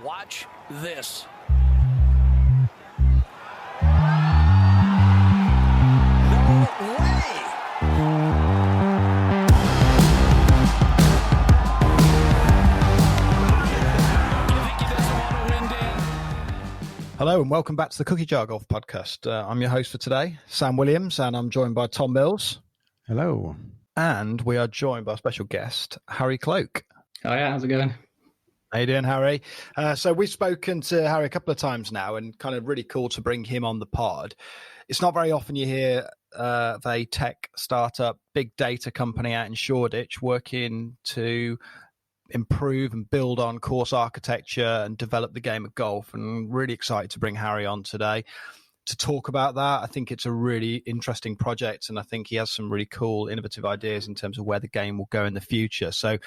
Watch this. No way! Hello and welcome back to the Cookie Jar Golf Podcast. I'm your host for today, Sam Williams, and I'm joined by Tom Mills. Hello. And we are joined by a special guest, Harry Cloke. Oh yeah, how's it going? How you doing, Harry? So we've spoken to Harry a couple of times now, and kind of really cool to bring him on the pod. It's not very often you hear of a tech startup, big data company out in Shoreditch working to improve and build on course architecture and develop the game of golf. And I'm really excited to bring Harry on today to talk about that. I think it's a really interesting project, and I think he has some really cool, innovative ideas in terms of where the game will go in the future. So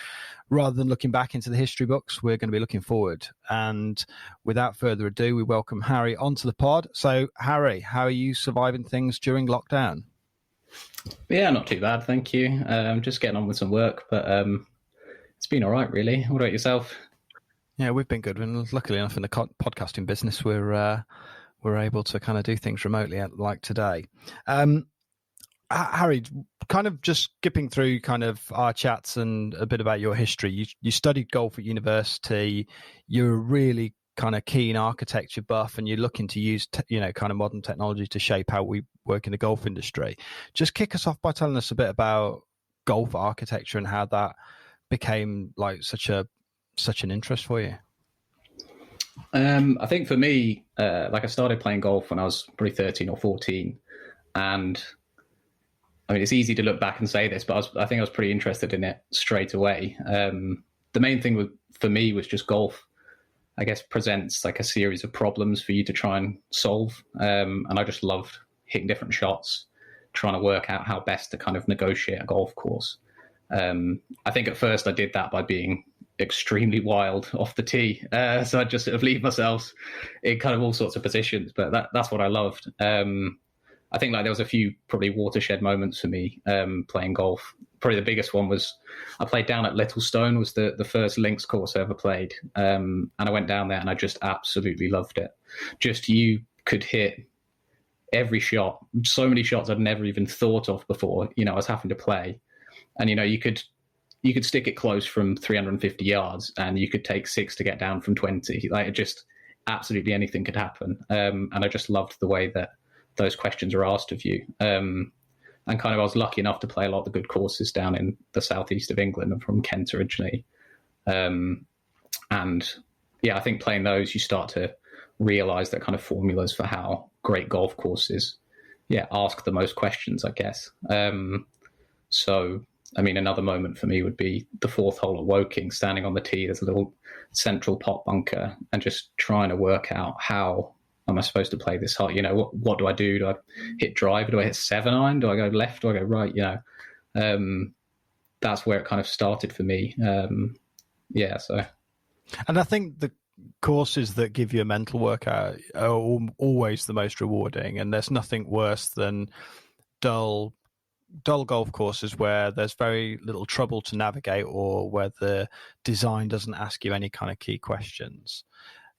rather than looking back into the history books, we're going to be looking forward. And without further ado, we welcome Harry onto the pod. So Harry, how are you surviving things during lockdown? Yeah, not too bad, thank you. Just getting on with some work, but it's been all right, really. What about yourself? Yeah, we've been good. And luckily enough in the podcasting business, we're able to kind of do things remotely like today. Harry, kind of just skipping through kind of our chats and a bit about your history. You studied golf at university. You're a really kind of keen architecture buff, and you're looking to use, kind of modern technology to shape how we work in the golf industry. Just kick us off by telling us a bit about golf architecture and how that became like such an interest for you. I think for me, I started playing golf when I was probably 13 or 14. And I mean, it's easy to look back and say this, but I think I was pretty interested in it straight away. The main thing for me was just golf, I guess, presents like a series of problems for you to try and solve. And I just loved hitting different shots, trying to work out how best to kind of negotiate a golf course. I think at first I did that by being extremely wild off the tee. So I'd just sort of leave myself in kind of all sorts of positions, but that's what I loved. I think like there was a few probably watershed moments for me playing golf. Probably the biggest one was I played down at Littlestone, was the first links course I ever played. And I went down there and I just absolutely loved it. Just you could hit every shot, so many shots I'd never even thought of before, I was having to play. And, you could stick it close from 350 yards and you could take 6 to get down from 20. Like, it just absolutely anything could happen. And I just loved the way that those questions are asked of you. And kind of I was lucky enough to play a lot of the good courses down in the southeast of England. I'm from Kent originally. And yeah, I think playing those, you start to realize that kind of formulas for how great golf courses, ask the most questions, I guess. So, I mean, another moment for me would be the fourth hole at Woking, standing on the tee. There's a little central pot bunker and just trying to work out how am I supposed to play this hole? What do I do? Do I hit drive? Do I hit 7-iron? Do I go left? Do I go right? That's where it kind of started for me. So. And I think the courses that give you a mental workout are always the most rewarding, and there's nothing worse than dull golf courses where there's very little trouble to navigate or where the design doesn't ask you any kind of key questions.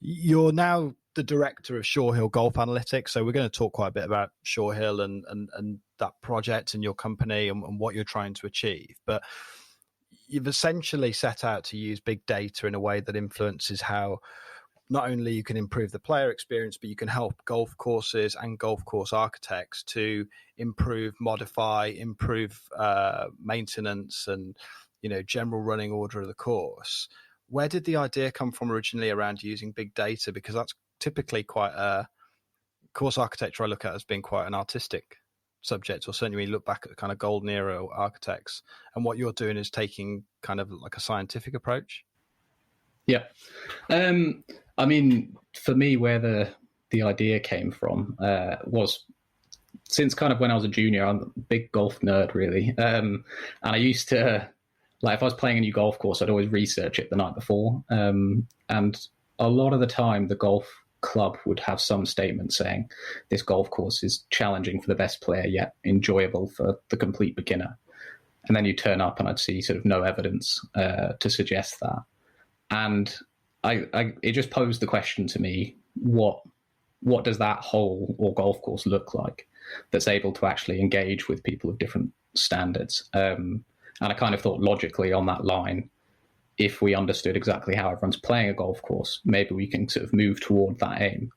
You're now the director of Shorehill Analytics, so we're going to talk quite a bit about Shorehill and that project and your company and what you're trying to achieve. But you've essentially set out to use big data in a way that influences how not only you can improve the player experience, but you can help golf courses and golf course architects to improve, modify, improve maintenance and, general running order of the course. Where did the idea come from originally around using big data? Because that's typically quite a course architecture I look at as being quite an artistic subject, or certainly when you look back at the kind of golden era architects, and what you're doing is taking kind of like a scientific approach. Yeah. I mean, for me, where the idea came from was since kind of when I was a junior. I'm a big golf nerd, really. And I used to, if I was playing a new golf course, I'd always research it the night before. And a lot of the time, the golf club would have some statement saying this golf course is challenging for the best player, yet enjoyable for the complete beginner. And then you turn up and I'd see sort of no evidence to suggest that. And it just posed the question to me, what does that hole or golf course look like that's able to actually engage with people of different standards? And I kind of thought logically on that line, if we understood exactly how everyone's playing a golf course, maybe we can sort of move toward that aim.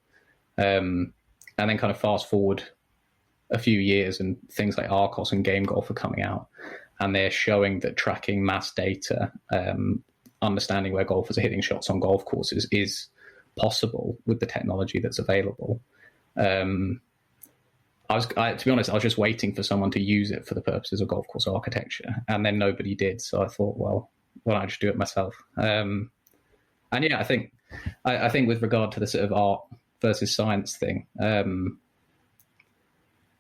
And then kind of fast forward a few years and things like Arcos and Game Golf are coming out, and they're showing that tracking mass data, understanding where golfers are hitting shots on golf courses is possible with the technology that's available. To be honest, I was just waiting for someone to use it for the purposes of golf course architecture, and then nobody did. So I thought, well, why don't I just do it myself? And yeah, I think with regard to the sort of art versus science thing,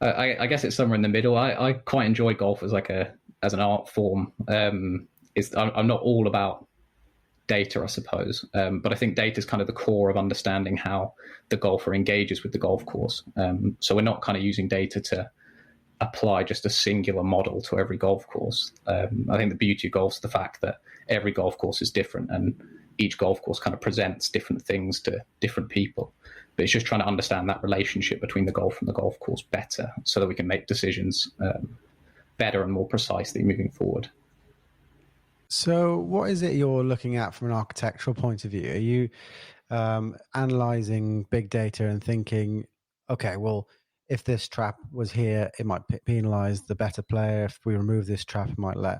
I guess it's somewhere in the middle. I quite enjoy golf as as an art form. I'm not all about data, I suppose, but I think data is kind of the core of understanding how the golfer engages with the golf course. So we're not kind of using data to apply just a singular model to every golf course. I think the beauty of golf is the fact that every golf course is different, and each golf course kind of presents different things to different people. But it's just trying to understand that relationship between the golf and the golf course better, so that we can make decisions better and more precisely moving forward. So what is it you're looking at from an architectural point of view? Are you analyzing big data and thinking, okay, well, if this trap was here, it might penalize the better player. If we remove this trap, it might let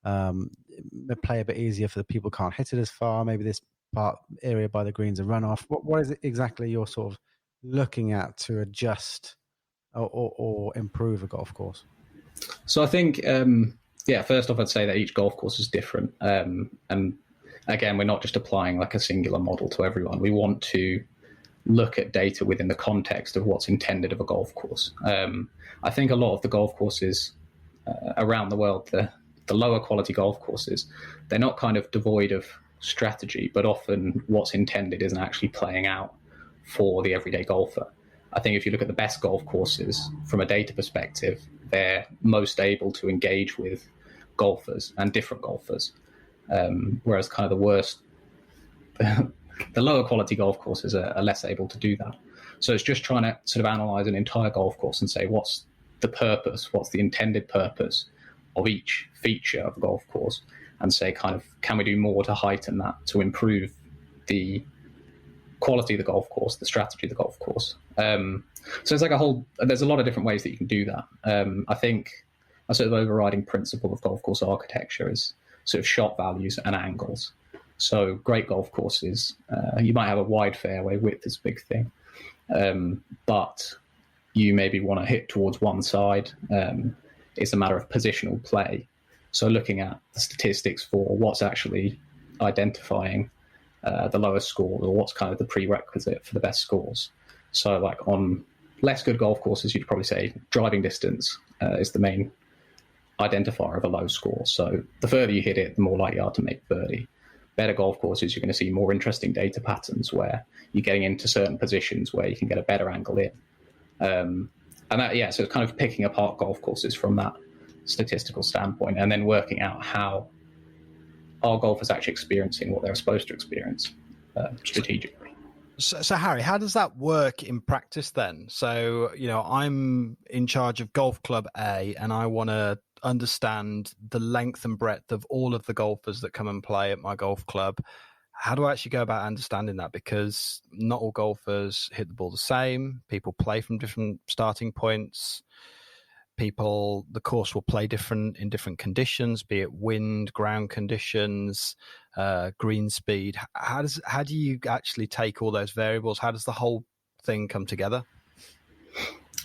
the play a bit easier for the people who can't hit it as far. Maybe this area by the greens are runoff. What is it exactly you're sort of looking at to adjust or improve a golf course? So I think, first off, I'd say that each golf course is different. And again, we're not just applying like a singular model to everyone. We want to look at data within the context of what's intended of a golf course. I think a lot of the golf courses around the world, the lower quality golf courses, they're not kind of devoid of strategy, but often what's intended isn't actually playing out for the everyday golfer. I think if you look at the best golf courses from a data perspective, they're most able to engage with golfers and different golfers, whereas kind of the worst, the lower quality golf courses are less able to do that. So it's just trying to sort of analyze an entire golf course and say, what's the purpose, what's the intended purpose of each feature of a golf course, and say kind of, can we do more to heighten that, to improve the quality of the golf course, the strategy of the golf course. So it's like there's a lot of different ways that you can do that. I think a sort of overriding principle of golf course architecture is sort of shot values and angles. So great golf courses, you might have a wide fairway, width is a big thing, but you maybe want to hit towards one side. It's a matter of positional play. So looking at the statistics for what's actually identifying the lowest score, or what's kind of the prerequisite for the best scores. So like on less good golf courses, you'd probably say driving distance is the main identifier of a low score. So the further you hit it, the more likely you are to make birdie. Better golf courses, you're going to see more interesting data patterns where you're getting into certain positions where you can get a better angle in. And that, yeah, so it's kind of picking apart golf courses from that statistical standpoint, and then working out how are golfers actually experiencing what they're supposed to experience strategically. So Harry, how does that work in practice then? So, I'm in charge of Golf Club A, and I want to understand the length and breadth of all of the golfers that come and play at my golf club. How do I actually go about understanding that? Because not all golfers hit the ball the same. People play from different starting points. The course will play different in different conditions, be it wind, ground conditions, green speed. How do you actually take all those variables? How does the whole thing come together?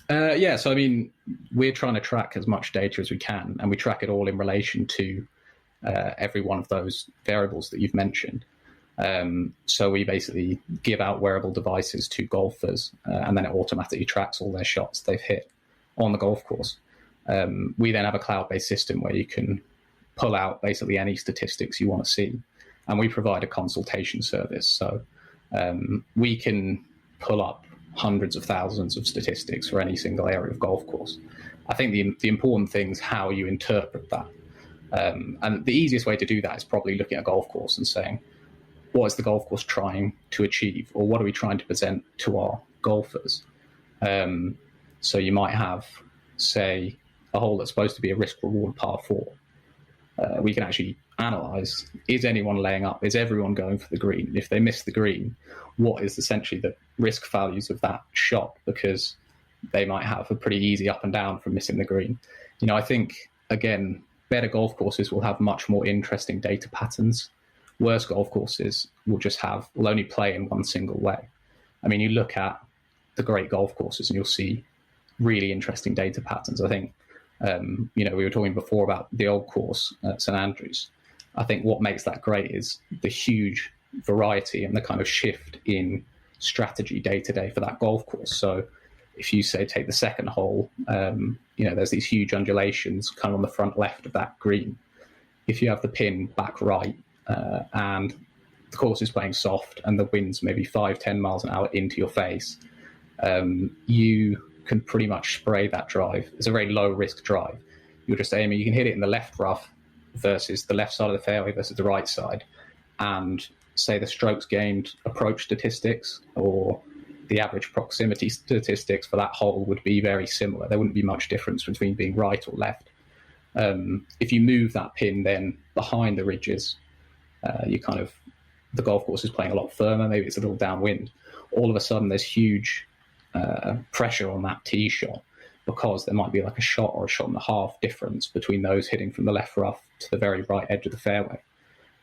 So I mean, we're trying to track as much data as we can, and we track it all in relation to every one of those variables that you've mentioned. So we basically give out wearable devices to golfers, and then it automatically tracks all their shots they've hit on the golf course. We then have a cloud-based system where you can pull out basically any statistics you want to see, and we provide a consultation service. So we can pull up hundreds of thousands of statistics for any single area of golf course. I think the important thing is how you interpret that. And the easiest way to do that is probably looking at a golf course and saying, what is the golf course trying to achieve, or what are we trying to present to our golfers? So you might have, say, a hole that's supposed to be a risk-reward par 4. We can actually analyse, is anyone laying up? Is everyone going for the green? If they miss the green, what is essentially the risk values of that shot? Because they might have a pretty easy up and down from missing the green. I think, again, better golf courses will have much more interesting data patterns. Worse golf courses will only play in one single way. I mean, you look at the great golf courses and you'll see really interesting data patterns. I think, we were talking before about the old course at St Andrews. I think what makes that great is the huge variety and the kind of shift in strategy day to day for that golf course. So if you say take the second hole, there's these huge undulations kind of on the front left of that green. If you have the pin back right and the course is playing soft and the wind's maybe 5-10 miles an hour into your face, you can pretty much spray that drive. It's a very low risk drive. You're just aiming, you can hit it in the left rough versus the left side of the fairway versus the right side. And say the strokes gained approach statistics or the average proximity statistics for that hole would be very similar. There wouldn't be much difference between being right or left. If you move that pin then behind the ridges, the golf course is playing a lot firmer, maybe it's a little downwind. All of a sudden there's huge pressure on that tee shot because there might be like a shot or a shot and a half difference between those hitting from the left rough to the very right edge of the fairway.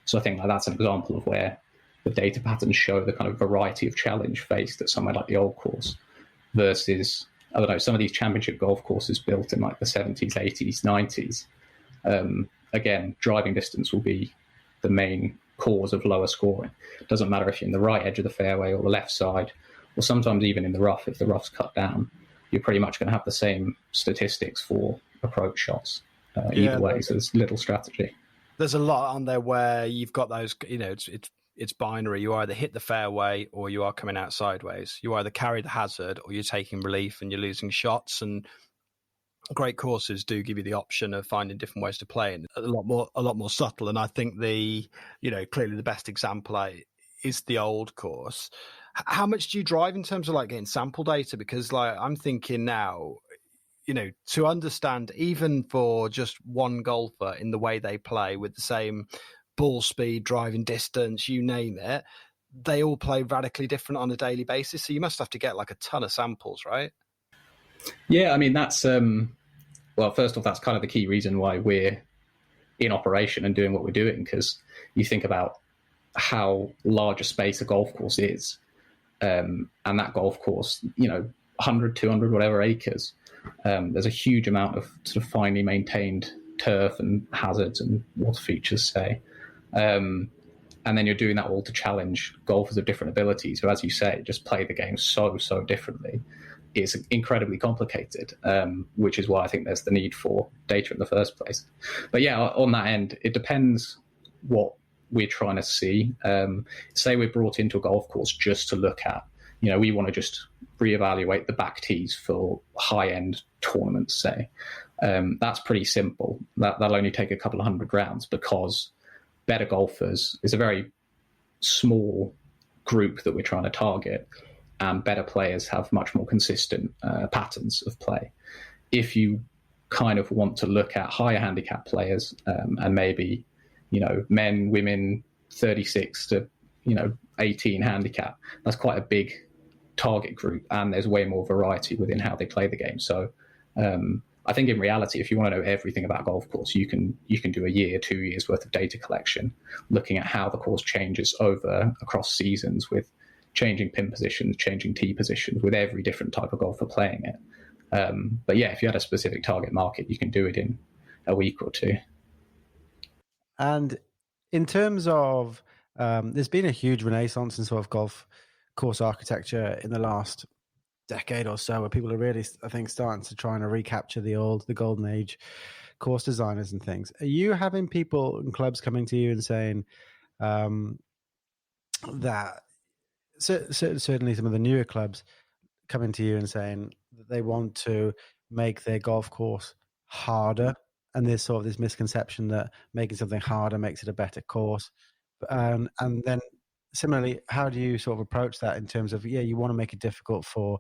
So I think that's an example of where the data patterns show the kind of variety of challenge faced at somewhere like the old course versus, I don't know, some of these championship golf courses built in like the 70s, 80s, 90s. Again, driving distance will be the main cause of lower scoring. It doesn't matter if you're in the right edge of the fairway or the left side, or sometimes even in the rough, if the rough's cut down, you're pretty much going to have the same statistics for approach shots. Either way, so there's little strategy. There's a lot on there where you've got those, it's binary. You either hit the fairway or you are coming out sideways. You either carry the hazard or you're taking relief and you're losing shots. And great courses do give you the option of finding different ways to play, and a lot more subtle. And I think clearly the best example is the old course. How much do you drive in terms of like getting sample data? Because like I'm thinking now, to understand even for just one golfer in the way they play with the same ball speed, driving distance, you name it, they all play radically different on a daily basis. So you must have to get like a ton of samples, right? Yeah, I mean, that's, first off, that's kind of the key reason why we're in operation and doing what we're doing, because you think about how large a space a golf course is. And that golf course, 100, 200, whatever acres, there's a huge amount of sort of finely maintained turf and hazards and water features, say. And then you're doing that all to challenge golfers of different abilities who, as you say, just play the game so differently. It's incredibly complicated, which is why I think there's the need for data in the first place. But yeah, on that end, it depends what we're trying to see. Say we're brought into a golf course just to look at, we want to just reevaluate the back tees for high-end tournaments, say. That's pretty simple. That'll only take a couple of 100 rounds because better golfers is a very small group that we're trying to target, and better players have much more consistent patterns of play. If you kind of want to look at higher handicap players and maybe, men, women, 36 to, 18 handicap, that's quite a big target group, and there's way more variety within how they play the game. So I think in reality, if you want to know everything about golf course, you can do a year, 2 years worth of data collection, looking at how the course changes across seasons with changing pin positions, changing tee positions with every different type of golfer playing it. But yeah, if you had a specific target market, you can do it in a week or two. And in terms of, there's been a huge renaissance in sort of golf course architecture in the last decade or so, where people are really, I think, starting to try and recapture the golden age course designers and things. Are you having people and clubs coming to you and saying that certainly some of the newer clubs coming to you and saying that they want to make their golf course harder, and there's sort of this misconception that making something harder makes it a better course, and then similarly, how do you sort of approach that in terms of, you want to make it difficult for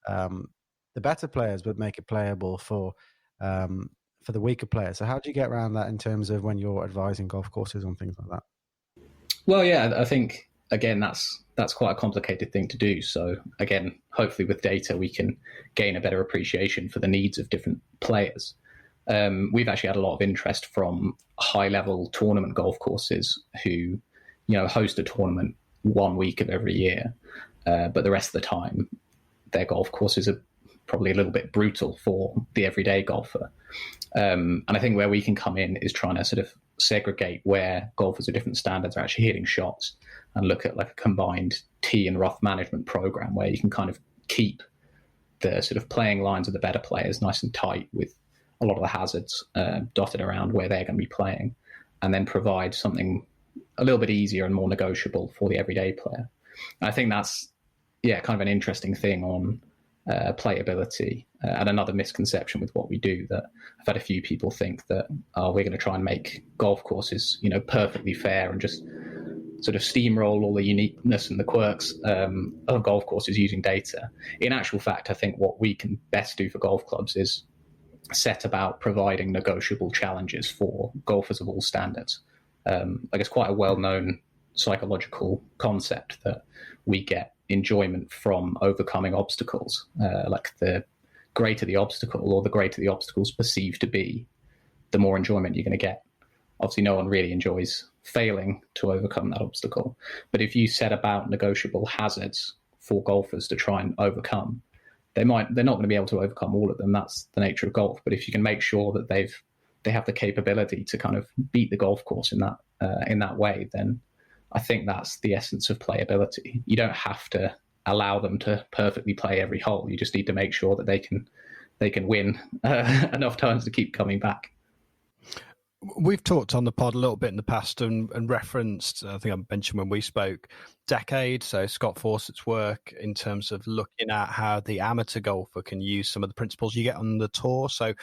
the better players, but make it playable for the weaker players? So how do you get around that in terms of when you're advising golf courses on things like that? Well, yeah, I think, again, that's quite a complicated thing to do. So again, hopefully with data, we can gain a better appreciation for the needs of different players. We've actually had a lot of interest from high-level tournament golf courses who, host a tournament 1 week of every year, but the rest of the time, their golf courses are probably a little bit brutal for the everyday golfer. And I think where we can come in is trying to sort of segregate where golfers of different standards are actually hitting shots and look at like a combined tee and rough management program where you can kind of keep the sort of playing lines of the better players nice and tight with a lot of the hazards dotted around where they're going to be playing, and then provide something a little bit easier and more negotiable for the everyday player. I think that's, kind of an interesting thing on playability, and another misconception with what we do, that I've had a few people think that we're going to try and make golf courses, perfectly fair and just sort of steamroll all the uniqueness and the quirks of golf courses using data. In actual fact, I think what we can best do for golf clubs is set about providing negotiable challenges for golfers of all standards. I guess quite a well-known psychological concept that we get enjoyment from overcoming obstacles. Like the greater the obstacle, or the greater the obstacle's perceived to be, the more enjoyment you're going to get. Obviously, no one really enjoys failing to overcome that obstacle. But if you set about negotiable hazards for golfers to try and overcome, they're not going to be able to overcome all of them. That's the nature of golf. But if you can make sure that they have the capability to kind of beat the golf course in that way, then I think that's the essence of playability. You don't have to allow them to perfectly play every hole. You just need to make sure that they can win enough times to keep coming back. We've talked on the pod a little bit in the past and referenced, I think I mentioned when we spoke, Decade, so Scott Fawcett's work in terms of looking at how the amateur golfer can use some of the principles you get on the tour. So,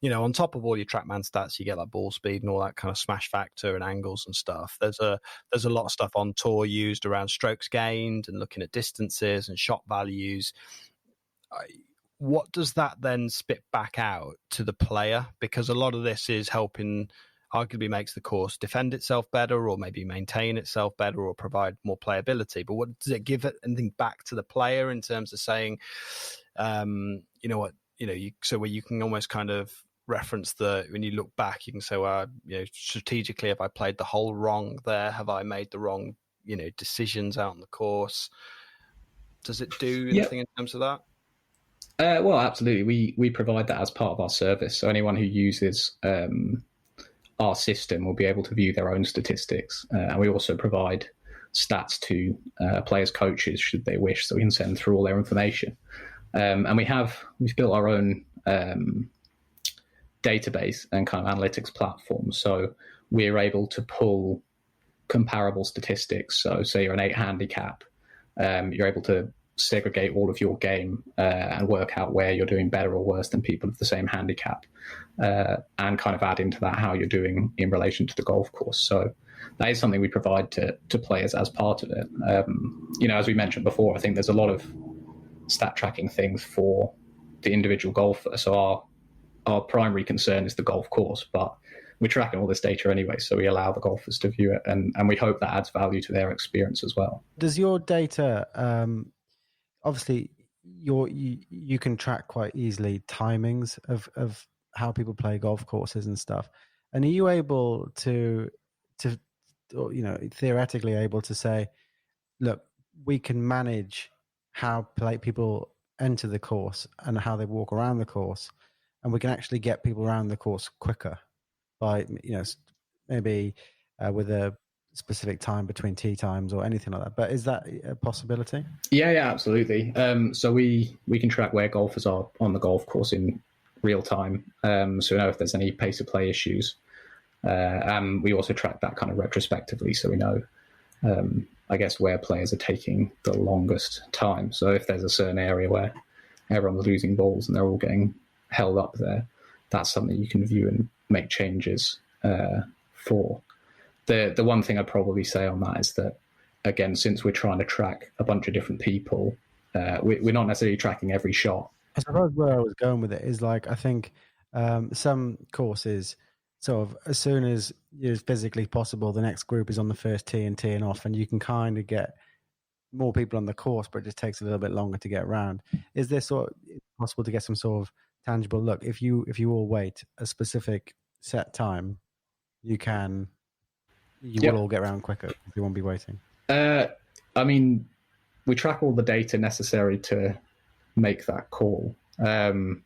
on top of all your TrackMan stats, you get like ball speed and all that kind of smash factor and angles and stuff. There's a lot of stuff on tour used around strokes gained and looking at distances and shot values. What does that then spit back out to the player? Because a lot of this is helping, arguably makes the course defend itself better, or maybe maintain itself better, or provide more playability. But what does it give anything back to the player in terms of saying, so where you can almost kind of reference when you look back, you can say, well, strategically, have I played the hole wrong there? Have I made the wrong, decisions out on the course? Does it do anything in terms of that? Well, absolutely. We provide that as part of our service. So anyone who uses our system will be able to view their own statistics. And we also provide stats to players' coaches should they wish, so we can send through all their information. And we've built our own database and kind of analytics platform. So we're able to pull comparable statistics. So say you're an 8 handicap, you're able to segregate all of your game and work out where you're doing better or worse than people of the same handicap, and kind of add into that how you're doing in relation to the golf course. So that is something we provide to players as part of it. As we mentioned before, I think there's a lot of stat tracking things for the individual golfer. So our primary concern is the golf course, but we're tracking all this data anyway, so we allow the golfers to view it, and we hope that adds value to their experience as well. Does your data, obviously, you can track quite easily timings of how people play golf courses and stuff, and are you able to theoretically able to say, look, we can manage how people enter the course and how they walk around the course, and we can actually get people around the course quicker by maybe with a specific time between tee times or anything like that? But is that a possibility? Yeah, absolutely. So we can track where golfers are on the golf course in real time, so we know if there's any pace of play issues, and we also track that kind of retrospectively, so we know I guess where players are taking the longest time. So if there's a certain area where everyone's losing balls and they're all getting held up there, that's something you can view and make changes for. The one thing I'd probably say on that is that again, since we're trying to track a bunch of different people, we're not necessarily tracking every shot. I suppose where I was going with it is like, I think some courses sort of as soon as it's physically possible, the next group is on the first tee and teeing off, and you can kind of get more people on the course, but it just takes a little bit longer to get around. Is this possible to get some sort of tangible look? If you all wait a specific set time, you will all get around quicker if you won't be waiting. I mean, we track all the data necessary to make that call. It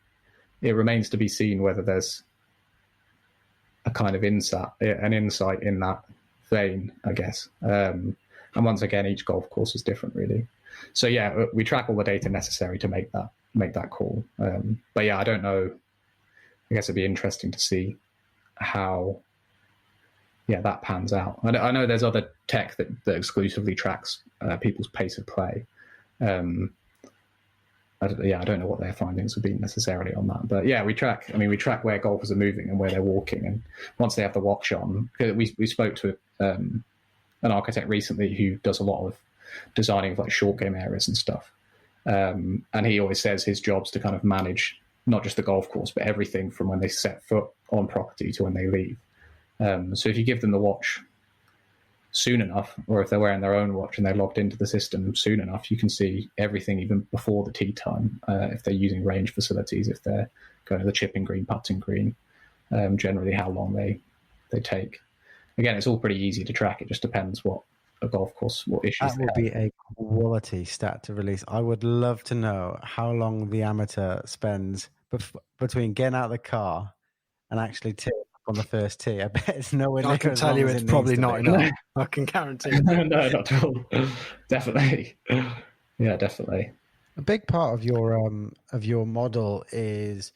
remains to be seen whether there's a kind of insight in that vein, I guess. And once again, each golf course is different, really. So yeah, we track all the data necessary to make that call. But yeah, I don't know. I guess it'd be interesting to see how that pans out. I know there's other tech that exclusively tracks people's pace of play. I don't know what their findings would be necessarily on that, but yeah, we track where golfers are moving and where they're walking, and once they have the watch on, we spoke to an architect recently who does a lot of designing of like short game areas and stuff, and he always says his job's to kind of manage not just the golf course but everything from when they set foot on property to when they leave. So if you give them the watch soon enough, or if they're wearing their own watch and they're logged into the system soon enough, you can see everything even before the tee time. If they're using range facilities, if they're going to the chipping green, putting green, generally how long they take. Again, it's all pretty easy to track. It just depends what a golf course, what issues. That would be a quality stat to release. I would love to know how long the amateur spends between getting out of the car and actually teeing on the first tee. I bet it's nowhere near. I can tell you it's probably not enough. I can guarantee. No, not at all. Definitely. Yeah, definitely. A big part of your model is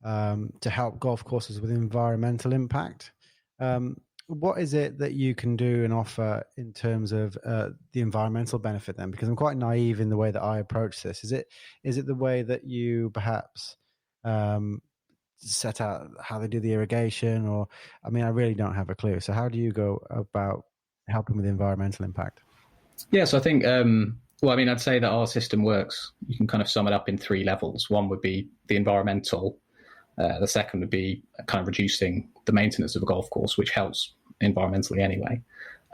to help golf courses with environmental impact. What is it that you can do and offer in terms of the environmental benefit then? Because I'm quite naive in the way that I approach this. Is it the way that you perhaps set out how they do the irrigation, or I really don't have a clue. So how do you go about helping with the environmental impact? Yeah, so I think I'd say that our system works. You can kind of sum it up in 3 levels. One would be the environmental. The second would be kind of reducing the maintenance of a golf course, which helps environmentally anyway.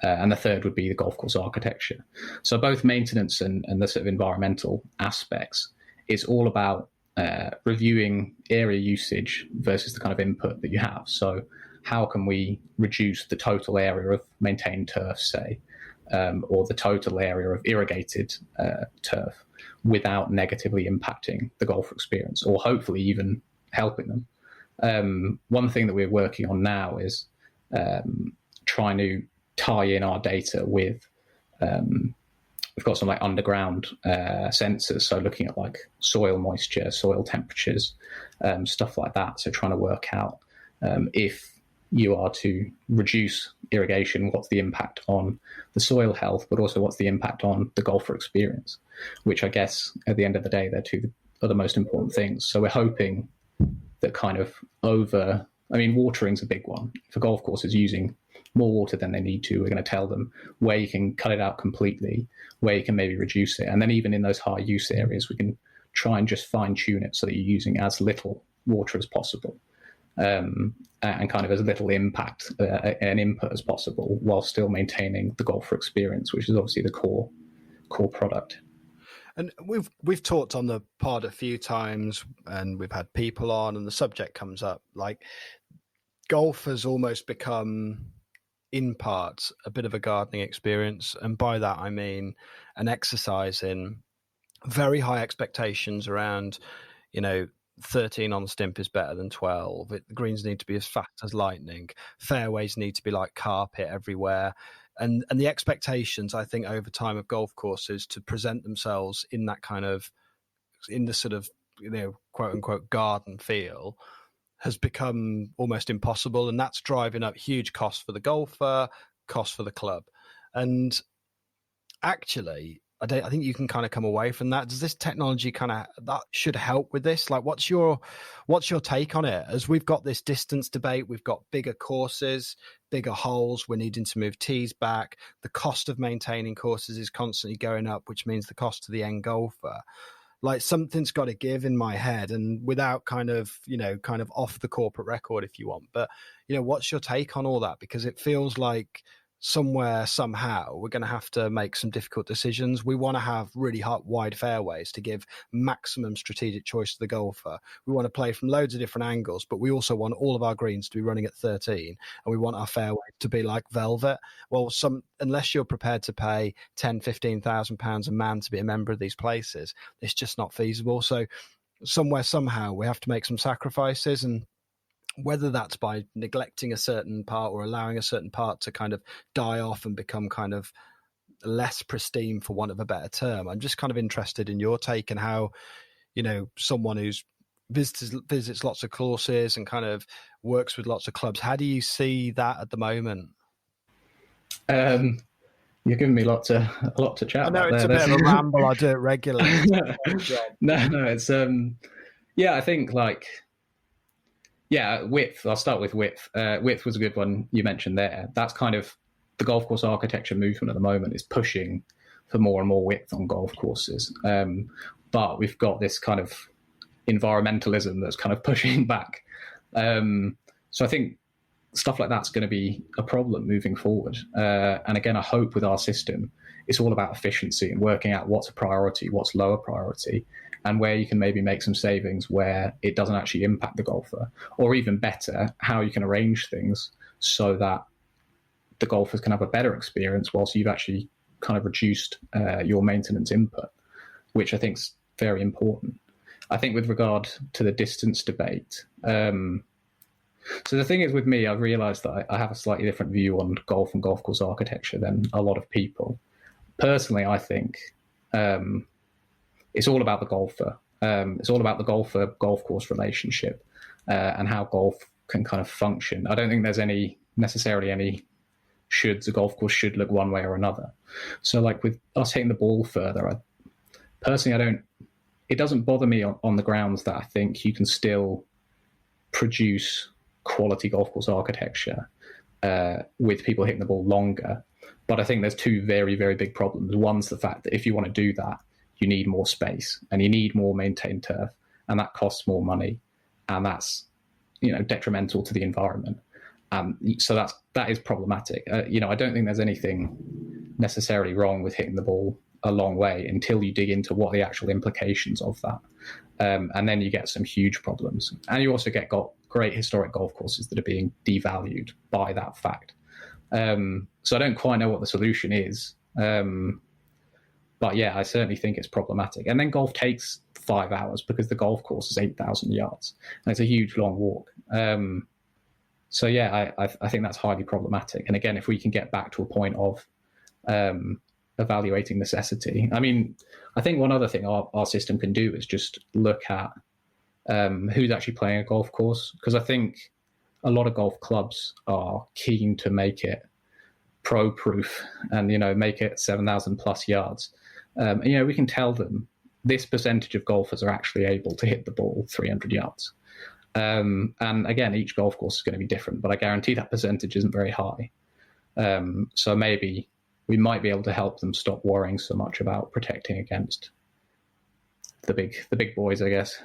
And the third would be the golf course architecture. So both maintenance and the sort of environmental aspects, it's all about reviewing area usage versus the kind of input that you have. So how can we reduce the total area of maintained turf, say, or the total area of irrigated turf without negatively impacting the golfer experience, or hopefully even helping them. One thing that we're working on now is trying to tie in our data with we've got some like underground sensors, so looking at like soil moisture, soil temperatures, stuff like that. So trying to work out if you are to reduce irrigation, what's the impact on the soil health, but also what's the impact on the golfer experience, which I guess at the end of the day, they're two of the most important things. So we're hoping that kind of watering's a big one. If a golf course is using more water than they need to, we're going to tell them where you can cut it out completely, where you can maybe reduce it. And then even in those high use areas, we can try and just fine tune it so that you're using as little water as possible, and kind of as little impact and input as possible, while still maintaining the golfer experience, which is obviously the core product. And we've talked on the pod a few times, and we've had people on, and the subject comes up. Like, golf has almost become, in part, a bit of a gardening experience, and by that I mean an exercise in very high expectations around, 13 on the stimp is better than 12. The greens need to be as fast as lightning. Fairways need to be like carpet everywhere. And the expectations, I think, over time of golf courses to present themselves in that kind of, in the sort of, quote unquote garden feel, has become almost impossible. And that's driving up huge costs for the golfer, costs for the club. And actually, I think you can kind of come away from that. Does this technology that should help with this? Like, what's your take on it? As we've got this distance debate, we've got bigger courses, bigger holes. We're needing to move tees back. The cost of maintaining courses is constantly going up, which means the cost to the end golfer. Like, something's got to give in my head, and without kind of off the corporate record, if you want. But, what's your take on all that? Because it feels like somewhere, somehow, we're going to have to make some difficult decisions. We want to have really wide fairways to give maximum strategic choice to the golfer. We want to play from loads of different angles, but we also want all of our greens to be running at 13, and we want our fairways to be like velvet. Well, unless you're prepared to pay £10,000-15,000 a man to be a member of these places, it's just not feasible. So somewhere, somehow, we have to make some sacrifices, and whether that's by neglecting a certain part or allowing a certain part to kind of die off and become kind of less pristine, for want of a better term. I'm just kind of interested in your take and how, someone who's visits lots of courses and kind of works with lots of clubs, how do you see that at the moment? You're giving me a lot to chat about. I know it's a bit of a ramble. I do it regularly. No, it's I think width. I'll start with width. Width was a good one you mentioned there. That's kind of the golf course architecture movement at the moment, is pushing for more and more width on golf courses. But we've got this kind of environmentalism that's kind of pushing back. So I think stuff like that's going to be a problem moving forward. And again, I hope with our system, it's all about efficiency and working out what's a priority, what's lower priority, and where you can maybe make some savings where it doesn't actually impact the golfer, or even better, how you can arrange things so that the golfers can have a better experience whilst you've actually kind of reduced your maintenance input, which I think is very important. I think with regard to the distance debate, so the thing is with me, I've realised that I have a slightly different view on golf and golf course architecture than a lot of people. Personally, I think it's all about the golfer. It's all about the golfer-golf course relationship and how golf can kind of function. I don't think there's necessarily any shoulds. A golf course should look one way or another. So like with us hitting the ball further, it doesn't bother me on the grounds that I think you can still produce quality golf course architecture with people hitting the ball longer. But I think there's two very, very big problems. One's the fact that if you want to do that, you need more space and you need more maintained turf, and that costs more money, and that's detrimental to the environment. So that is problematic. I don't think there's anything necessarily wrong with hitting the ball a long way until you dig into what the actual implications of that, and then you get some huge problems. And you also get great historic golf courses that are being devalued by that fact. So I don't quite know what the solution is. But yeah, I certainly think it's problematic. And then golf takes 5 hours because the golf course is 8,000 yards and it's a huge long walk. So yeah, I think that's highly problematic. And again, if we can get back to a point of evaluating necessity, I mean, I think one other thing our system can do is just look at who's actually playing a golf course, because I think a lot of golf clubs are keen to make it pro-proof and make it 7,000 plus yards. We can tell them this percentage of golfers are actually able to hit the ball 300 yards. And again, each golf course is going to be different, but I guarantee that percentage isn't very high. So maybe we might be able to help them stop worrying so much about protecting against the big boys, I guess.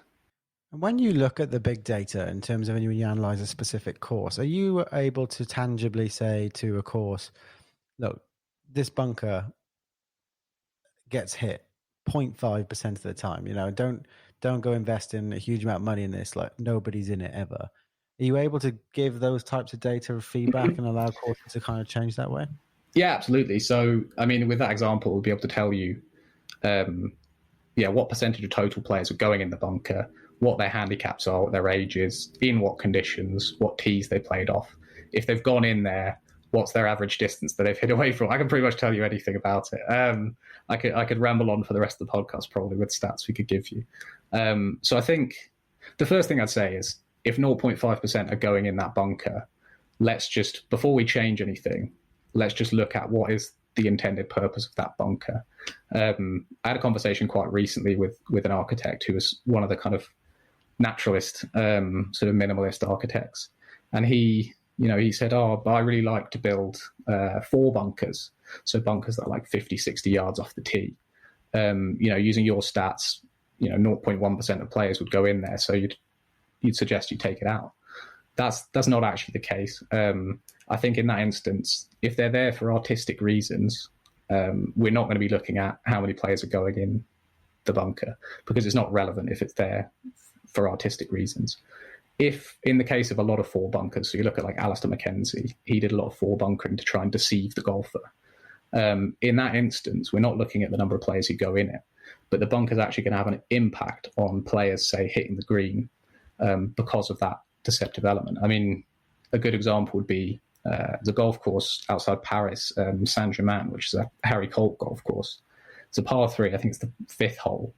And when you look at the big data in terms of when you analyze a specific course, are you able to tangibly say to a course, look, this bunker gets hit 0.5% of the time, don't go invest in a huge amount of money in this, like nobody's in it ever. Are you able to give those types of data of feedback and allow courses to kind of change that way? Yeah, absolutely. So, I mean, with that example, we'll be able to tell you, what percentage of total players are going in the bunker, what their handicaps are, what their age is, in what conditions, what tees they played off. If they've gone in there, what's their average distance that they've hit away from? I can pretty much tell you anything about it. I could ramble on for the rest of the podcast probably with stats we could give you. So I think the first thing I'd say is if 0.5% are going in that bunker, let's just, before we change anything, let's just look at what is the intended purpose of that bunker. I had a conversation quite recently with an architect who was one of the kind of naturalist, sort of minimalist architects, and he said, "Oh, but I really like to build 4 bunkers, so bunkers that are like 50, 60 yards off the tee. Using your stats, 0.1% of players would go in there, so you'd suggest you take it out." That's not actually the case. I think in that instance, if they're there for artistic reasons, we're not going to be looking at how many players are going in the bunker, because it's not relevant if it's there for artistic reasons. If in the case of a lot of 4 bunkers, so you look at like Alistair Mackenzie, he did a lot of 4 bunkering to try and deceive the golfer. In that instance, we're not looking at the number of players who go in it, but the bunker is actually going to have an impact on players, say, hitting the green because of that deceptive element. I mean, a good example would be the golf course outside Paris, Saint-Germain, which is a Harry Cloke golf course. It's a par 3, I think it's the 5th hole,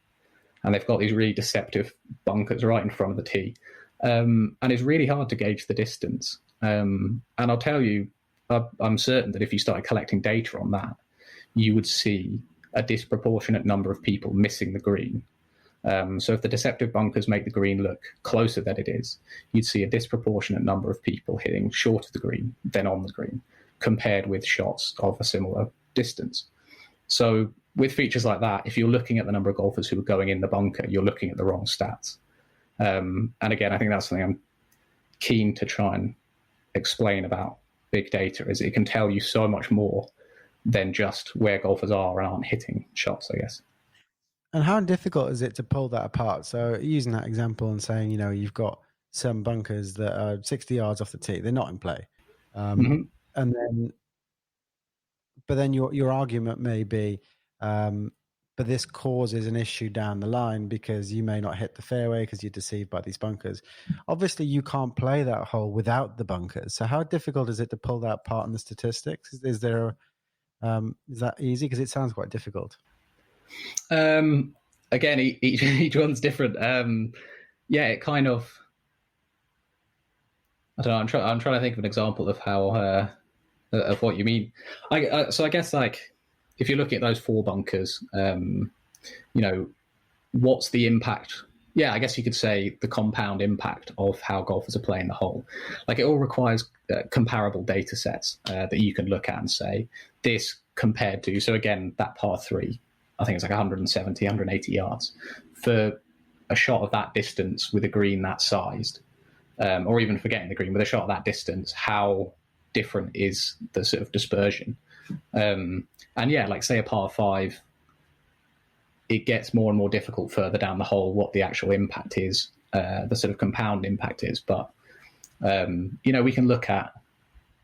and they've got these really deceptive bunkers right in front of the tee. And it's really hard to gauge the distance. And I'll tell you, I'm certain that if you started collecting data on that, you would see a disproportionate number of people missing the green. So if the deceptive bunkers make the green look closer than it is, you'd see a disproportionate number of people hitting short of the green than on the green, compared with shots of a similar distance. So with features like that, if you're looking at the number of golfers who are going in the bunker, you're looking at the wrong stats. And again, I think that's something I'm keen to try and explain about big data, is it can tell you so much more than just where golfers are and aren't hitting shots, I guess. And how difficult is it to pull that apart? So using that example and saying, you've got some bunkers that are 60 yards off the tee, they're not in play. And then your argument may be, but this causes an issue down the line because you may not hit the fairway because you're deceived by these bunkers. Obviously, you can't play that hole without the bunkers. So how difficult is it to pull that apart in the statistics? Is that easy? Because it sounds quite difficult. Again, each one's different. It kind of, I don't know. I'm trying to think of an example of how of what you mean. So I guess, like, if you're looking at those 4 bunkers, what's the impact? Yeah, I guess you could say the compound impact of how golfers are playing the hole. Like, it all requires comparable data sets that you can look at and say this compared to. So again, that par 3, I think it's like 170, 180 yards. For a shot of that distance with a green that sized, or even forgetting the green, with a shot of that distance, how different is the sort of dispersion? And yeah, like say a par 5, it gets more and more difficult further down the hole what the actual impact is, the sort of compound impact is. But, we can look at,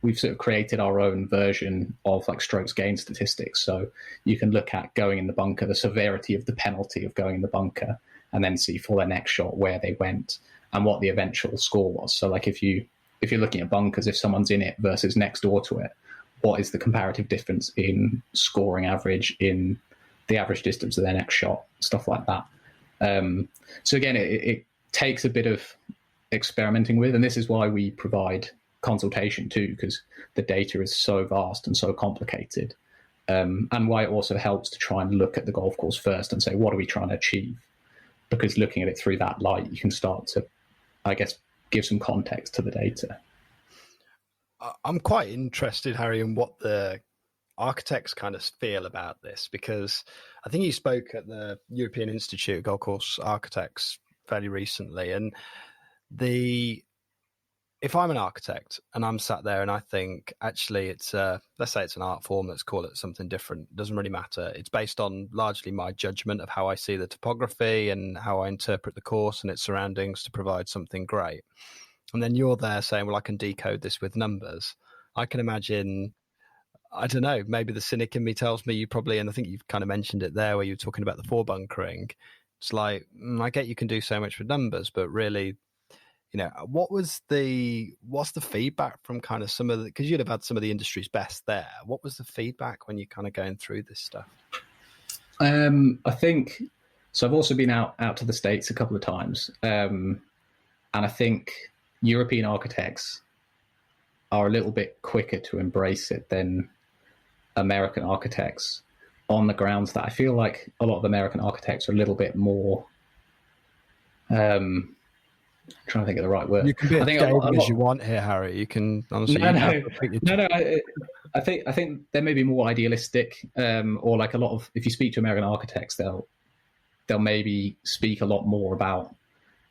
we've sort of created our own version of like strokes gained statistics. So you can look at going in the bunker, the severity of the penalty of going in the bunker, and then see for their next shot where they went and what the eventual score was. So like if you're looking at bunkers, if someone's in it versus next door to it, what is the comparative difference in scoring average, in the average distance of their next shot, stuff like that. So again, it takes a bit of experimenting with, and this is why we provide consultation too, because the data is so vast and so complicated, and why it also helps to try and look at the golf course first and say, what are we trying to achieve? Because looking at it through that light, you can start to, I guess, give some context to the data. I'm quite interested, Harry, in what the architects kind of feel about this, because I think you spoke at the European Institute of Golf Course Architects fairly recently, and if I'm an architect and I'm sat there and I think, actually, it's let's say it's an art form, let's call it something different. It doesn't really matter. It's based on largely my judgment of how I see the topography and how I interpret the course and its surroundings to provide something great. And then you're there saying, well, I can decode this with numbers. I can imagine, I don't know, maybe the cynic in me tells me you probably, and I think you've kind of mentioned it there where you're talking about the 4 bunkering. It's like, I get you can do so much with numbers, but really, what's the feedback from kind of some of the, because you'd have had some of the industry's best there. What was the feedback when you're kind of going through this stuff? I think, so I've also been out to the States a couple of times. And I think European architects are a little bit quicker to embrace it than American architects on the grounds that I feel like a lot of American architects are a little bit more. I'm trying to think of the right word. You can be I as think scathing as you want here, Harry. You can honestly. No. I think they may be more idealistic, or like a lot of. If you speak to American architects, they'll maybe speak a lot more about,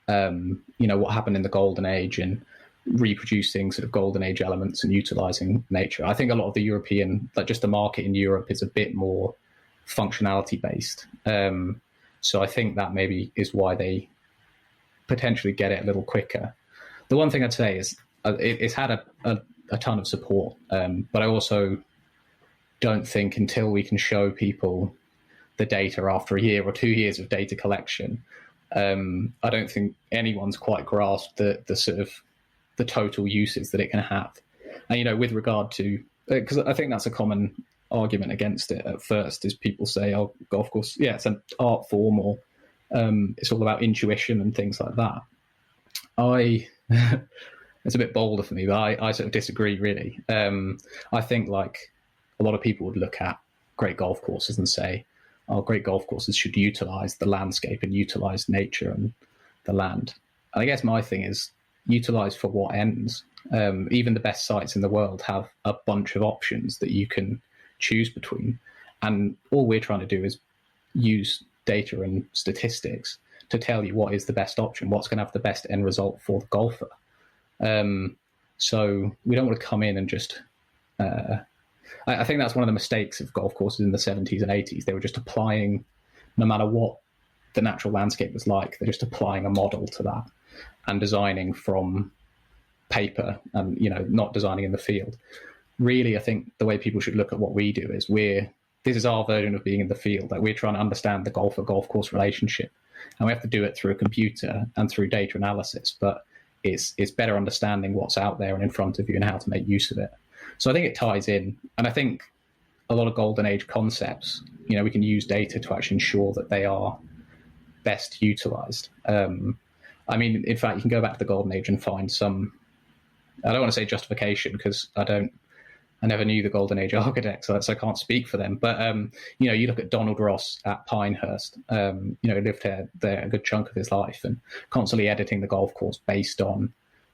what happened in the Golden Age and reproducing sort of Golden Age elements and utilizing nature. I think a lot of the European, like just the market in Europe, is a bit more functionality based. So I think that maybe is why they potentially get it a little quicker. The one thing I'd say is it's had a ton of support, but I also don't think until we can show people the data after a year or 2 years of data collection, I don't think anyone's quite grasped the sort of the total uses that it can have. And, with regard to, because I think that's a common argument against it at first, is people say, oh, golf course, yeah, it's an art form, or it's all about intuition and things like that. It's a bit bolder for me, but I sort of disagree, really. I think like a lot of people would look at great golf courses and say, oh, great golf courses should utilize the landscape and utilize nature and the land. And I guess my thing is utilize for what ends. Even the best sites in the world have a bunch of options that you can choose between. And all we're trying to do is use data and statistics to tell you what is the best option, what's going to have the best end result for the golfer. So we don't want to come in and just... I think that's one of the mistakes of golf courses in the 70s and 80s. They were just applying, no matter what the natural landscape was like, they're just applying a model to that and designing from paper and, not designing in the field. Really, I think the way people should look at what we do is this is our version of being in the field. Like, we're trying to understand the golfer-golf course relationship, and we have to do it through a computer and through data analysis, but it's better understanding what's out there and in front of you and how to make use of it. So I think it ties in. And I think a lot of Golden Age concepts, we can use data to actually ensure that they are best utilized. In fact, you can go back to the Golden Age and find some, I don't want to say justification, because I never knew the Golden Age architects, so I can't speak for them. But, you look at Donald Ross at Pinehurst, lived there a good chunk of his life and constantly editing the golf course based on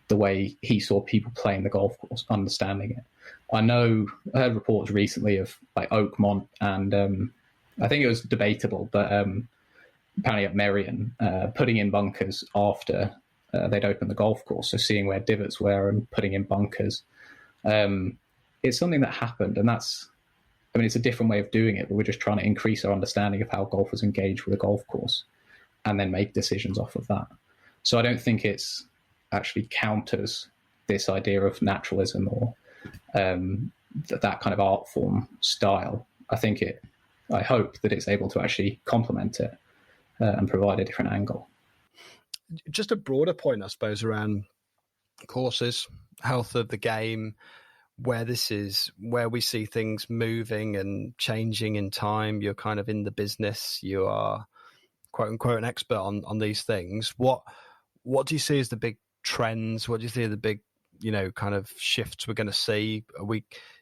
the way he saw people playing the golf course, understanding it. I heard reports recently of like Oakmont and I think it was debatable, but apparently at Merion, putting in bunkers after they'd opened the golf course, so seeing where divots were and putting in bunkers. It's something that happened, and it's a different way of doing it, but we're just trying to increase our understanding of how golfers engage with a golf course and then make decisions off of that. So I don't think it's actually counters this idea of naturalism or that kind of art form style. I hope that it's able to actually complement it and provide a different angle. Just a broader point, I suppose, around courses, health of the game, where we see things moving and changing in time. You're kind of in the business. You are, quote unquote, an expert on these things. What do you see as the big trends? What do you see as the big, kind of shifts we're going to see?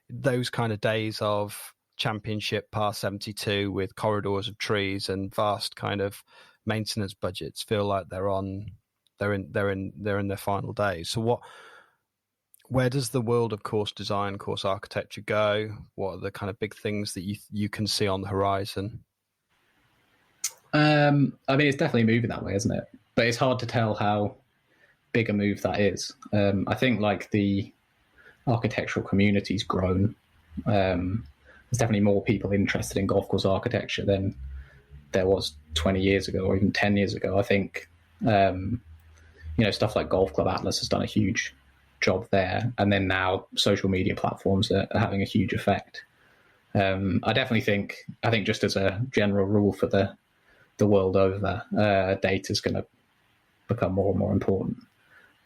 Those kind of days of championship par 72 with corridors of trees and vast kind of maintenance budgets feel like they're in their final days. So where does the world of course design, course architecture go? What are the kind of big things that you can see on the horizon? It's definitely moving that way, isn't it? But it's hard to tell how big a move that is. I think like the architectural community's grown. There's definitely more people interested in golf course architecture than there was 20 years ago or even 10 years ago. I think, stuff like Golf Club Atlas has done a huge job there. And then now social media platforms are having a huge effect. I think just as a general rule for the world over, data is going to become more and more important.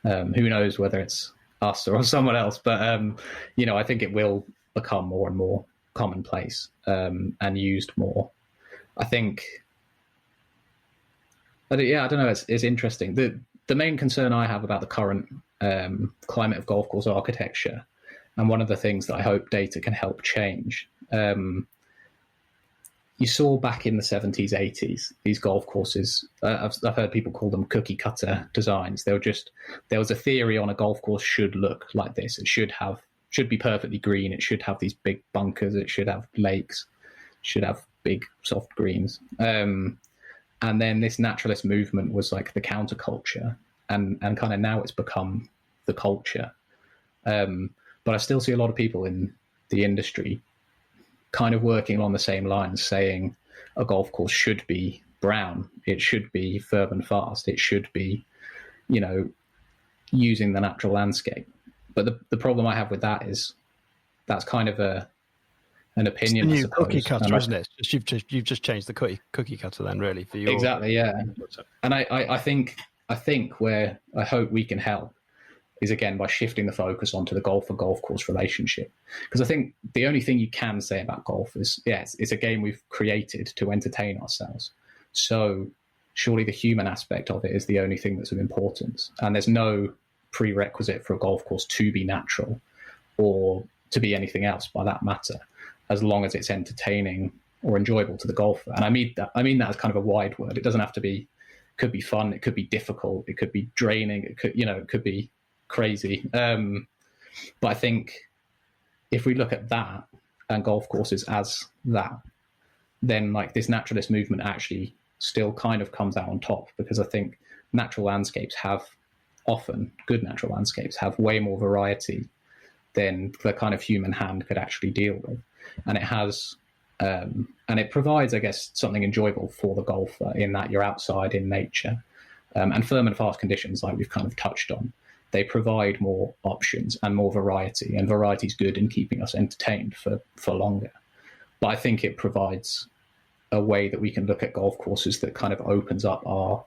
Who knows whether it's us or someone else, but I think it will become more and more commonplace and used more. I don't know. It's interesting. The main concern I have about the current climate of golf course architecture, and one of the things that I hope data can help change, You saw back in the 70s, 80s, these golf courses, I've heard people call them cookie cutter designs. There was a theory on a golf course should look like this. It should be perfectly green. It should have these big bunkers. It should have lakes. It should have big soft greens. And then this naturalist movement was like the counterculture, and kind of now it's become the culture. But I still see a lot of people in the industry kind of working along the same lines, saying a golf course should be brown, it should be firm and fast, it should be, using the natural landscape. But the problem I have with that is that's kind of an opinion. It's the new cookie cutter, isn't it? You've just changed the cookie cutter then, really, for your exactly, yeah. And I think where I hope we can help is, again, by shifting the focus onto the golf and golf course relationship. Because I think the only thing you can say about golf is, yes, it's a game we've created to entertain ourselves. So surely the human aspect of it is the only thing that's of importance. And there's no prerequisite for a golf course to be natural or to be anything else by that matter, as long as it's entertaining or enjoyable to the golfer. And I mean that as kind of a wide word. It doesn't have to be, it could be fun, it could be difficult, it could be draining, it could be crazy. But I think if we look at that and golf courses as that, then like this naturalist movement actually still kind of comes out on top, because I think natural landscapes good natural landscapes have way more variety than the kind of human hand could actually deal with. And it has, and it provides, I guess, something enjoyable for the golfer in that you're outside in nature. And firm and fast conditions, like we've kind of touched on, they provide more options and more variety, and variety is good in keeping us entertained for longer. But I think it provides a way that we can look at golf courses that kind of opens up our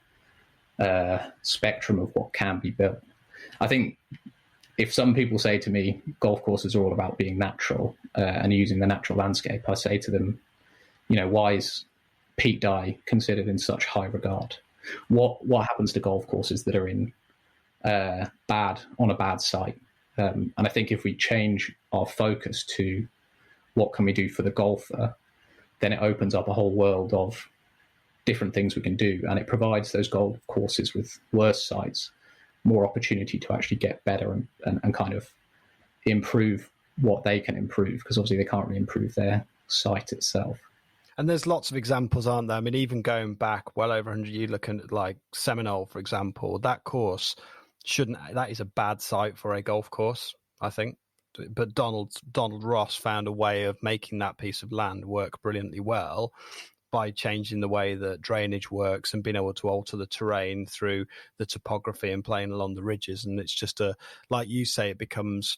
spectrum of what can be built. I think if some people say to me, golf courses are all about being natural and using the natural landscape, I say to them, why is peat dye considered in such high regard? What happens to golf courses that are in on a bad site? And I think if we change our focus to what can we do for the golfer, then it opens up a whole world of different things we can do, and it provides those golf courses with worse sites more opportunity to actually get better and kind of improve what they can improve, because obviously they can't really improve their site itself. And there's lots of examples, aren't there? I mean, even going back well over 100 years, looking at like Seminole, for example, that course that is a bad site for a golf course, I think. But Donald Ross found a way of making that piece of land work brilliantly well by changing the way that drainage works and being able to alter the terrain through the topography and playing along the ridges. And it's just like you say, it becomes,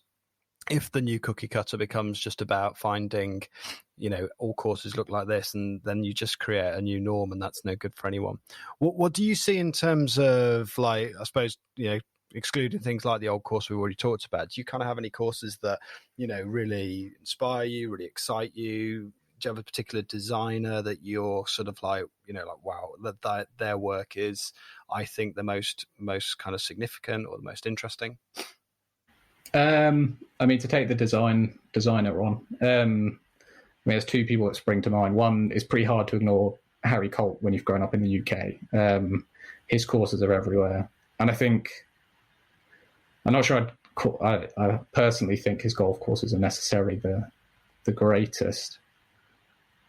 if the new cookie cutter becomes just about finding, all courses look like this, and then you just create a new norm, and that's no good for anyone. What do you see in terms of, like, I suppose, excluding things like the old course we already talked about, do you kind of have any courses that, really inspire you, really excite you? Do you have a particular designer that you're sort of like, wow, that their work is, I think, the most kind of significant or the most interesting? To take the designer on, there's two people that spring to mind. One is pretty hard to ignore, Harry Colt, when you've grown up in the UK. His courses are everywhere. And I think, I'm not sure I personally think his golf courses are necessarily the greatest.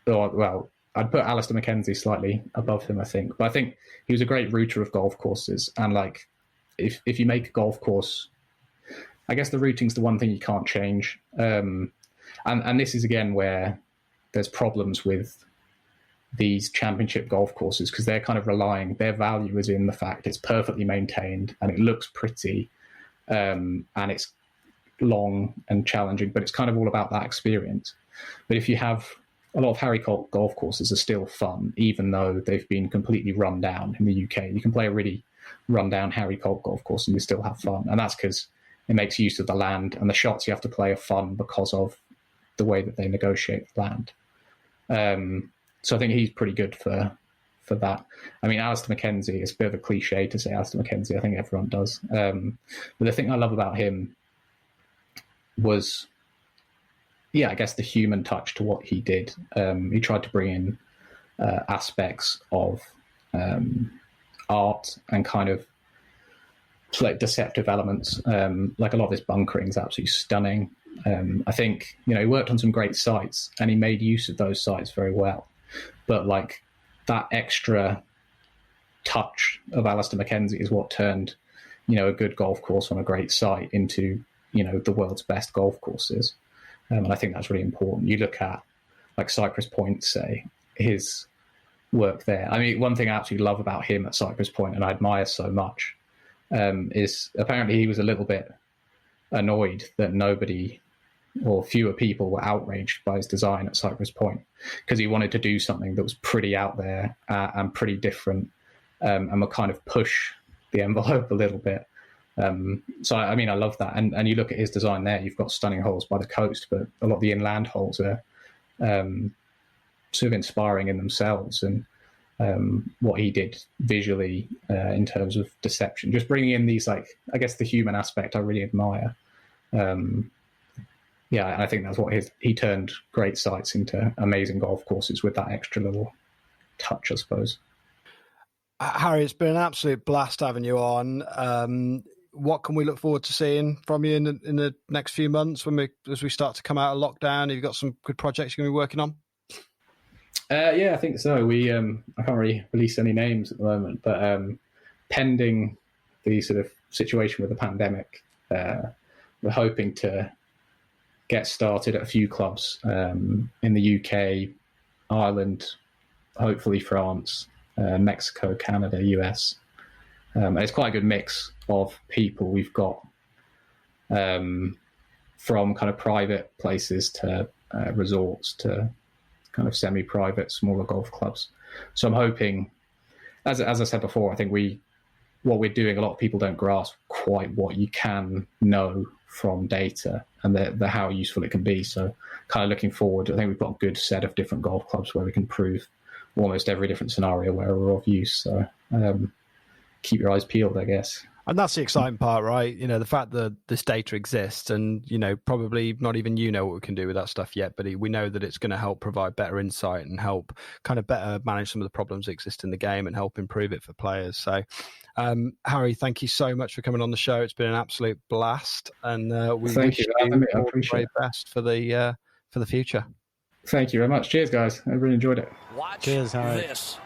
Well, I'd put Alistair Mackenzie slightly above him, I think. But I think he was a great router of golf courses. And like, if you make a golf course, I guess the routing's the one thing you can't change. And this is, again, where there's problems with these championship golf courses, because they're kind of their value is in the fact it's perfectly maintained and it looks pretty, and it's long and challenging, but it's kind of all about that experience. But if you have a lot of Harry Colt golf courses are still fun, even though they've been completely run down in the UK. You can play a really run down Harry Colt golf course and you still have fun. And that's because it makes use of the land, and the shots you have to play are fun because of the way that they negotiate the land. So I think he's pretty good for that. I mean, Alistair Mackenzie, it's a bit of a cliche to say Alistair Mackenzie. I think everyone does. But the thing I love about him was I guess the human touch to what he did. He tried to bring in aspects of art and kind of like deceptive elements. Like a lot of his bunkering is absolutely stunning. I think, he worked on some great sites and he made use of those sites very well. But like that extra touch of Alistair Mackenzie is what turned, a good golf course on a great site into, the world's best golf courses. And I think that's really important. You look at like Cypress Point, say, his work there. I mean, one thing I absolutely love about him at Cypress Point, and I admire so much, is apparently he was a little bit annoyed that nobody or fewer people were outraged by his design at Cypress Point, because he wanted to do something that was pretty out there and pretty different, and would kind of push the envelope a little bit. So, I mean, I love that. And you look at his design there, you've got stunning holes by the coast, but a lot of the inland holes are sort of inspiring in themselves. And what he did visually in terms of deception, just bringing in these, like, I guess the human aspect I really admire. I think that's what he turned great sites into amazing golf courses with that extra little touch, I suppose. Harry, it's been an absolute blast having you on. What can we look forward to seeing from you in the next few months as we start to come out of lockdown? Have you got some good projects you're going to be working on? I think so. We I can't really release any names at the moment, but pending the sort of situation with the pandemic, we're hoping to get started at a few clubs in the UK, Ireland, hopefully France, Mexico, Canada, US. It's quite a good mix of people. We've got from kind of private places to resorts to kind of semi-private, smaller golf clubs. So I'm hoping, as I said before, I think what we're doing, a lot of people don't grasp quite what you can know from data and the how useful it can be. So kind of looking forward, I think we've got a good set of different golf clubs where we can prove almost every different scenario where we're of use. So keep your eyes peeled, I guess. And that's the exciting part, right? The fact that this data exists and, probably not even what we can do with that stuff yet, but we know that it's going to help provide better insight and help kind of better manage some of the problems that exist in the game and help improve it for players. So, Harry, thank you so much for coming on the show. It's been an absolute blast. And we wish you all the very best for the future. Thank you very much. Cheers, guys. I really enjoyed it. Watch Cheers, Harry. this.